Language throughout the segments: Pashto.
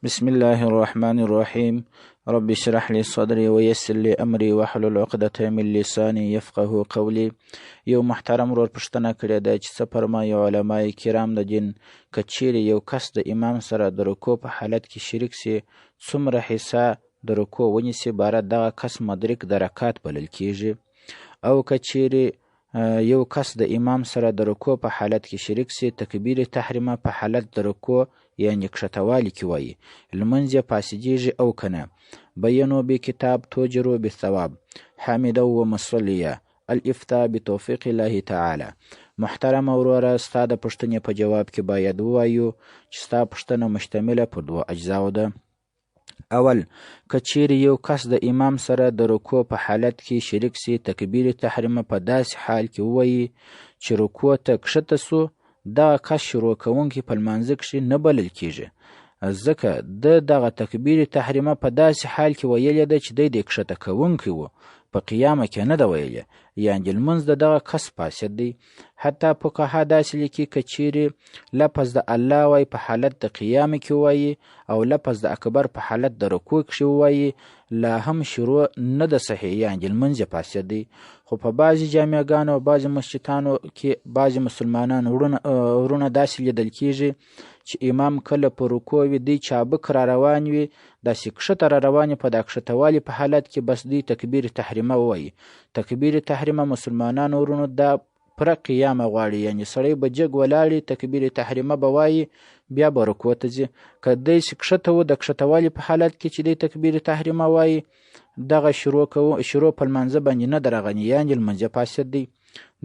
بسم الله الرحمن الرحیم. رب اشرح لي صدري ويسر لي امري واحلل عقدة من لساني يفقه قولي. یو محترم ورور پوښتنه کړې ده چې څه فرمایي علمای کرام د دین که چیرې یو کس د امام سره د رکوع په حالت کې شریک سي څومره حصه د رکوع ونیسي باید دغه کس مدرک د رکعت بلل کیږي. او که چیرې یو کس د امام سره د رکوع په حالت کې شریک سي تکبیر تحریمه په حالت د رکوع یعنی کښتوالي کې وایي لمونځ یې فاسدیږي او کنه. بیانو بکتاب توجرو بالثواب حامده و مصلیه الافتاء بتوفیق الله تعالی. محترم وروره ستا د پوښتنې په جواب کې باید ووایو چې ستا پوښتنه مشتمله پر دوه اجزاو ده. اول که چیرې یو کس د امام سره د رکوع په حالت کې شریک سي تکبیر تحریمه په داسې حال کې ووایي چې رکوع ته کښته سو دغه کس شروع کوونکی په لمانځه کښې نه بلل کیږي ځکه دغه تکبیر تحریمه په داسې حال کې ویلې ده چې دی د کښته کوونکی و په قیامه کې نه ده ویلې یعنې لمونځ د دغه کس فاسد دی. حتی فقها داسې لیکي که چیرې لفظ د الله وایي په حالت د قیامه کې وایي او لفظ د اکبر په حالت د رکوع کښې وایي لا هم شروع نه ده صحیح یعنې لمونځ یې فاسد دی. خو په بعضې جامعګانو او بعضې مسجدانو کې بعضې مسلمانان ورونه داسې لیدل کیږي چې امام کله په رکوع وي دی چابک را روان وي داسې کښته را روان په دا کښتوالي په حالت کې بس دی تکبیر تحریمه ووایي. تکبیر تحریمه مسلمانانو ورونو دا پره قیامه غواړي یعنې سړی به جګ ولاړي تکبیر تحریمه به وایي بیا به رکوع ته ځي. که داسې کښته و د کښتوالي په حالت کې چې دی تکبیر تحریمه وایي دغه شروع په لمانځه باندې نه ده راغلی یعنې لمونځ یې فاسد دی.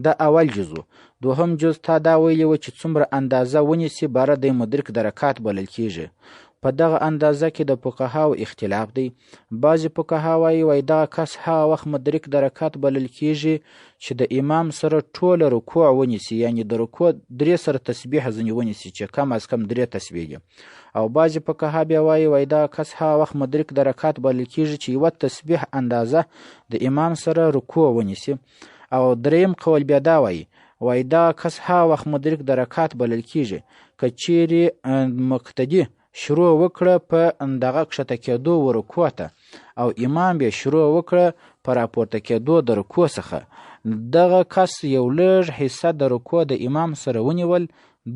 دا اول جز و. دوهم جز تا دا ویلي و چې څومره اندازه ونیسي باره دی مدرک د رکعت بلل کیږي. په دغه اندازه کې د فقهاو اختلاف دی. بعضې فقها وایي دغه کس هغه وخت مدرک د رکعت بلل کیږي چې د امام سره ټوله رکوع ونیسي یعنې د رکوع 3 سره تسبیح ځینې ونیسي چې کم از کم 3 تسبیح دي. او بعضې فقها بیا وایي دغه کس هغه وخت مدرک د رکعت بلل کیږي چې یوه تسبیح اندازه د امام سره رکوع ونیسي. او دریم قول بیا دا وایي دغه کس هغه وخت مدرک د رکعت بلل کیږي که چیرې مقتدي شروع وکړه په دغه کښته کېدو و رکوع ته او امام بیا شروع وکړه په راپورته کېدو د رکوع څخه دغه کس یو لږ حصه د رکوع د امام سره ونیول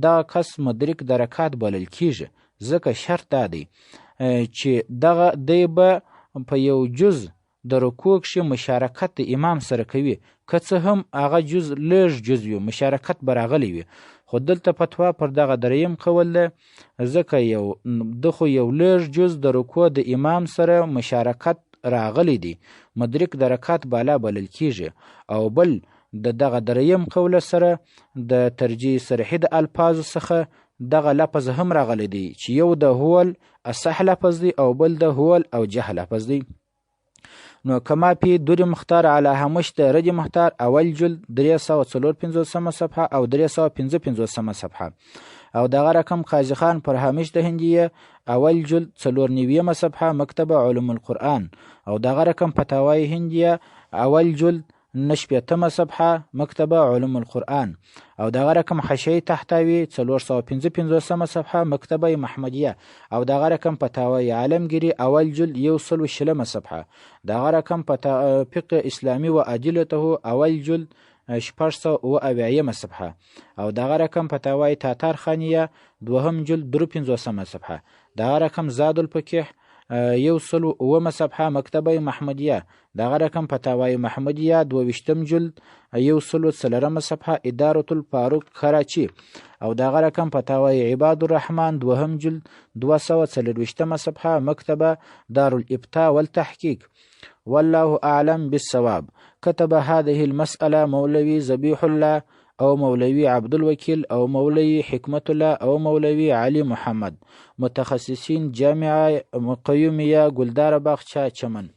دغه کس مدرک د رکعت بلل کیږي ځکه شرط دا دی چې دغه دی به په یو جز د رکوع کښې مشارکت د امام سره کوي که څه هم هغه جز لږ جز وي مشارکت به راغلی وي. خو دلته فتوا پر دغه دریم قول ده ځکه خو یو لږ جز د رکوع د امام سره مشارکت راغلی دی مدرک د رکعت بالا بلل کیږي. او بل دغه دریم قول سره د ترجیح صریحي د الفاظو څخه دغه لفظ هم راغلی دی چې یو د هول اصح لفظ دی او بل د هول اوجه لفظ دی. نو کما پی دور مختار علی همش د رد مختار اول جلد 354 صفحه او 355 صفحه او دغه رقم قاضی خان پر هامش د هندیه اول جلد 490 صفحه مکتبه علوم القرآن او دغه رقم فتاوی هندیه اول جلد 9 صفحه مکتبه علوم القرآن او دغه رقم حشیه تحتوی 455 صفحه مکتبه محمدیه او دغه رقم فتاوی عالمگیری اول جلد 120 صفحه دغه رقم فقه اسلامی و ادلته اول جلد 670 صفحه او دغه رقم فتاوی تاتار خانیه دوهم جلد 53 صفحه دغه رقم زاد الفقه 109 صفحه مکتبه محمدیه دغه رقم فتاوی محمدیه 22 جلد 104 صفحه اداره الفاروق کراچی او دغه رقم فتاوی عباد الرحمن دوهم جلد 240 صفحه مکتبه دار الافتاء والتحقیق. والله اعلم بالصواب. كتب هذه المسألة مولوي ذبيح الله او مولوي عبد الوكيل او مولوي حكمة الله او مولوي علي محمد متخصصين جامعة قيومية گلدار باغچه چمن.